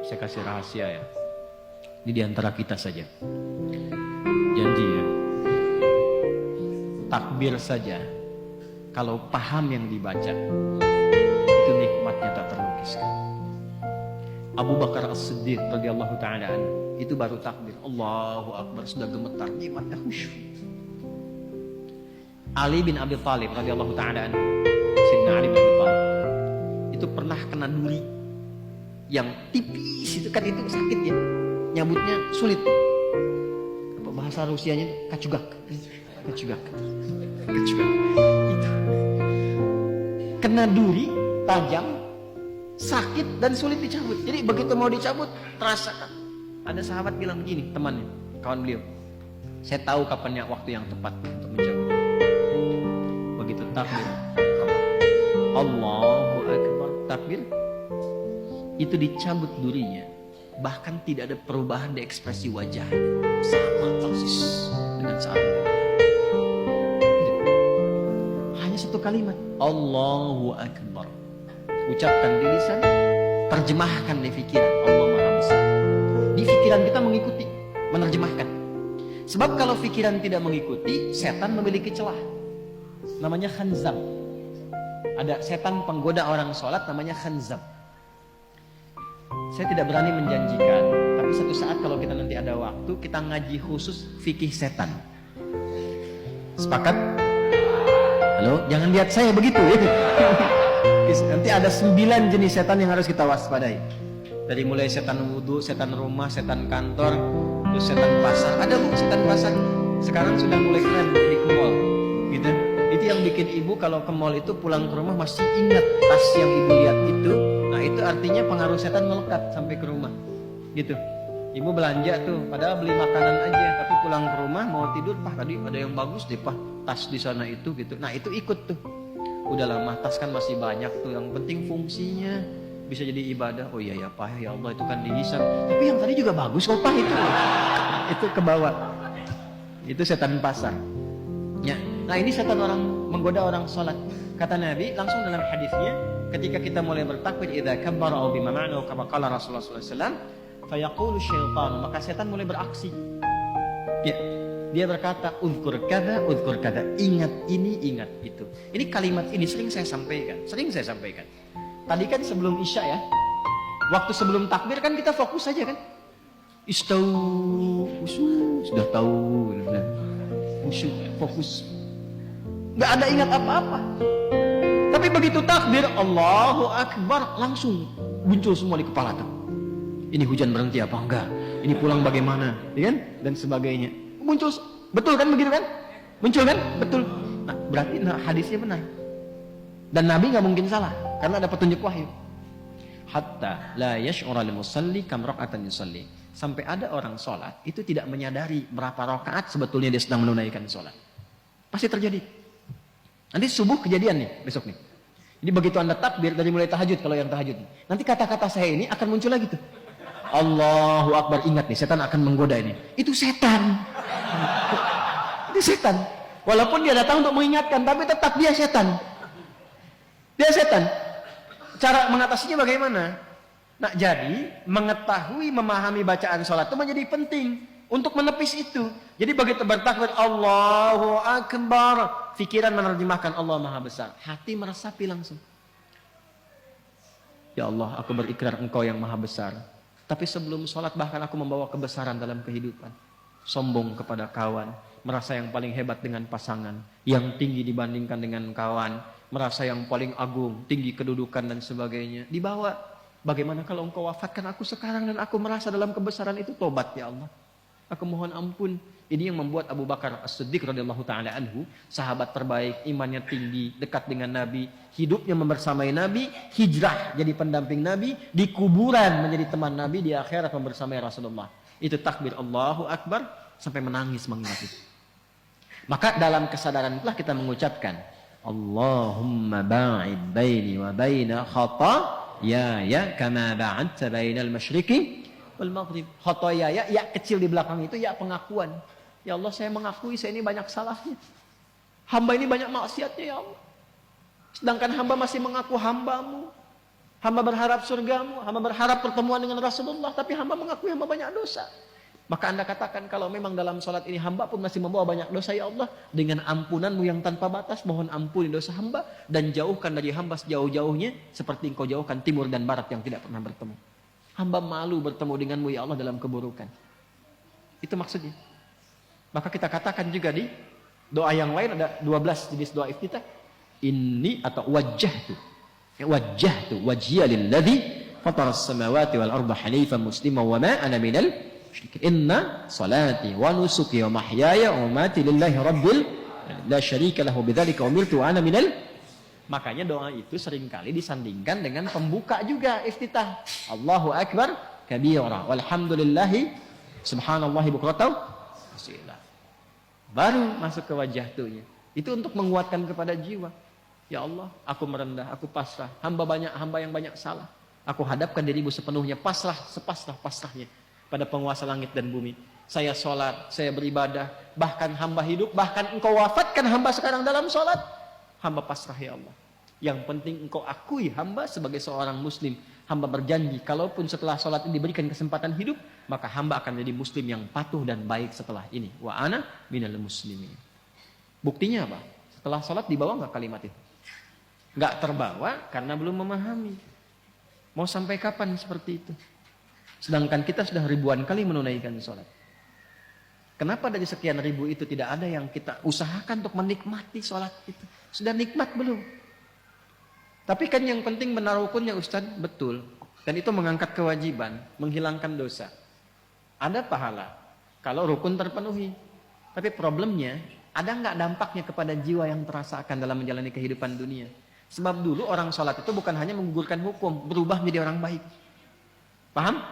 Saya kasih rahasia ya. Ini diantara kita saja. Janji ya. Takbir saja, kalau paham yang dibaca, itu nikmatnya tak terlukiskan. Abu Bakar As-Siddiq radhiyallahu ta'ala anhu, itu baru takbir Allahu Akbar sudah gemetar, nikmatnya khusyuk. Ali bin Abi Thalib radhiyallahu ta'ala anhu, Sayyidina Ali bin Abi Thalib, itu pernah kena duri yang tipis, itu kan itu sakit ya, nyabutnya sulit. Apa bahasa Rusianya? Kacugak. Itu kena duri tajam, sakit dan sulit dicabut. Jadi begitu mau dicabut, terasa. Ada sahabat bilang begini, temannya, kawan beliau, saya tahu kapannya waktu yang tepat untuk mencabut. Begitu takbir, Allahu Akbar, takbir, itu dicabut durinya. Bahkan tidak ada perubahan di ekspresi wajah, sama persis dengan saat itu. Hanya satu kalimat, Allahu Akbar. Ucapkan di lisan, terjemahkan di pikiran. Allah Maha Besar. Di pikiran kita mengikuti, menerjemahkan. Sebab kalau pikiran tidak mengikuti, setan memiliki celah. Namanya khanzab. Ada setan penggoda orang sholat namanya khanzab. Saya tidak berani menjanjikan, tapi suatu saat kalau kita nanti ada waktu, kita ngaji khusus fikih setan. Sepakat? Halo, jangan lihat saya begitu ya. Nanti ada 9 jenis setan yang harus kita waspadai. Dari mulai setan wudhu, setan rumah, setan kantor, terus setan pasar. Ada bu, setan pasar. Sekarang sudah mulai keren di mall, gitu. Itu yang bikin ibu kalau ke mall itu pulang ke rumah masih ingat tas yang ibu lihat itu. Nah itu artinya pengaruh setan melekat sampai ke rumah, gitu. Ibu belanja tuh, padahal beli makanan aja, tapi pulang ke rumah mau tidur, Pak tadi ada yang bagus deh Pak, tas di sana itu, gitu. Nah itu ikut tuh. Udah lama tas kan masih banyak tuh, yang penting fungsinya bisa jadi ibadah. Oh iya ya Pak, ya Allah itu kan dihisap. Tapi yang tadi juga bagus kok Pak itu. Itu ke bawah. Itu setan pasar. Ya. Nah ini setan orang menggoda orang sholat. Kata Nabi langsung dalam hadisnya, ketika kita mulai bertakbir, idza kabbara aw bima ma'nahu kama qala Rasulullah sallallahu alaihi wasallam, fayaqulu syaitan, maka setan mulai beraksi. Ya. Dia berkata, uzkur kada, ingat ini, ingat itu. Ini kalimat ini sering saya sampaikan. Tadi kan sebelum Isya ya, waktu sebelum takbir kan kita fokus saja kan. Istau, sudah tahu, khusyuk, fokus. Gak ada ingat apa-apa. Tapi begitu takbir, Allahu Akbar, langsung muncul semua di kepala tuh. Ini hujan berhenti apa enggak? Ini pulang bagaimana? Ya kan? Dan sebagainya. Muncul, betul kan begitu kan? Muncul kan? Betul. Nah, berarti hadisnya benar. Dan Nabi nggak mungkin salah karena ada petunjuk wahyu. Hatta la yash'ura lil musalli kam raqatan yusalli. Sampai ada orang sholat itu tidak menyadari berapa rakaat sebetulnya dia sedang menunaikan sholat. Pasti terjadi. Nanti subuh kejadian nih besok nih. Jadi begitu Anda takbir dari mulai tahajud, kalau yang tahajud, nanti kata-kata saya ini akan muncul lagi tuh. Allahu Akbar, ingat nih setan akan menggoda ini. Itu setan. Itu setan. Walaupun dia datang untuk mengingatkan, tapi tetap dia setan. Dia setan. Cara mengatasinya bagaimana? Nah, jadi mengetahui, memahami bacaan sholat itu menjadi penting untuk menepis itu. Jadi begitu bertakbir Allahu Akbar, pikiran menerjemahkan Allah Maha Besar, hati meresapi langsung. Ya Allah, aku berikrar Engkau yang Maha Besar. Tapi sebelum sholat bahkan aku membawa kebesaran dalam kehidupan. Sombong kepada kawan, merasa yang paling hebat dengan pasangan, yang tinggi dibandingkan dengan kawan, merasa yang paling agung, tinggi kedudukan dan sebagainya. Dibawa, bagaimana kalau Engkau wafatkan aku sekarang dan aku merasa dalam kebesaran itu, tobat ya Allah. Aku mohon ampun. Ini yang membuat Abu Bakar As-Siddiq radhiyallahu ta'ala anhu, sahabat terbaik, imannya tinggi, dekat dengan Nabi, hidupnya membersamai Nabi, hijrah jadi pendamping Nabi, di kuburan menjadi teman Nabi, di akhirat membersamai Rasulullah. Itu takbir Allahu Akbar sampai menangis mengingat itu. Maka dalam kesadaran itulah kita mengucapkan Allahumma ba'id baini wa baina khataaya kama ba'adta bainal masyriqi wal maghrib. Khataaya, ya kecil di belakang itu ya pengakuan. Ya Allah, saya mengakui saya ini banyak salahnya. Hamba ini banyak maksiatnya ya Allah. Sedangkan hamba masih mengaku hambamu. Hamba berharap surgamu, hamba berharap pertemuan dengan Rasulullah, tapi hamba mengakui hamba banyak dosa. Maka Anda katakan, kalau memang dalam sholat ini hamba pun masih membawa banyak dosa, ya Allah, dengan ampunanmu yang tanpa batas, mohon ampuni dosa hamba, dan jauhkan dari hamba sejauh-jauhnya, seperti engkau jauhkan timur dan barat yang tidak pernah bertemu. Hamba malu bertemu denganmu, ya Allah, dalam keburukan. Itu maksudnya. Maka kita katakan juga di doa yang lain, ada 12 jenis doa iftitah. Ini atau wajjahtu wajhiya lilladzi fatara as-samawati wal arda hanifan musliman wa ma ana minal inna salati wa nusuki wa mahyaya wa mamati lillahi rabbil la syarika lahu bidzalika umirtu wa ana minal. Makanya doa itu seringkali disandingkan dengan pembuka juga iftitah. Allahu akbar kabira walhamdulillahi subhanallahi bukratan asila. Baru masuk ke wajahtunya. Itu untuk menguatkan kepada jiwa. Ya Allah, aku merendah, aku pasrah. Hamba yang banyak salah. Aku hadapkan dirimu sepenuhnya, pasrah, sepasrah-pasrahnya pada penguasa langit dan bumi. Saya sholat, saya beribadah, bahkan hamba hidup, bahkan engkau wafatkan hamba sekarang dalam sholat. Hamba pasrah, ya Allah. Yang penting engkau akui hamba sebagai seorang muslim. Hamba berjanji, kalaupun setelah sholat ini diberikan kesempatan hidup, maka hamba akan menjadi muslim yang patuh dan baik setelah ini. Wa ana minal muslimin. Buktinya apa? Setelah sholat dibawa nggak kalimat itu? Nggak terbawa karena belum memahami. Mau sampai kapan seperti itu? Sedangkan kita sudah ribuan kali menunaikan sholat. Kenapa dari sekian ribu itu tidak ada yang kita usahakan untuk menikmati sholat itu? Sudah nikmat belum? Tapi kan yang penting benar rukunnya, Ustaz, betul. Dan itu mengangkat kewajiban, menghilangkan dosa. Ada pahala kalau rukun terpenuhi. Tapi problemnya, ada nggak dampaknya kepada jiwa yang terasakan dalam menjalani kehidupan dunia? Sebab dulu orang sholat itu bukan hanya menggugurkan hukum, berubah menjadi orang baik. Paham?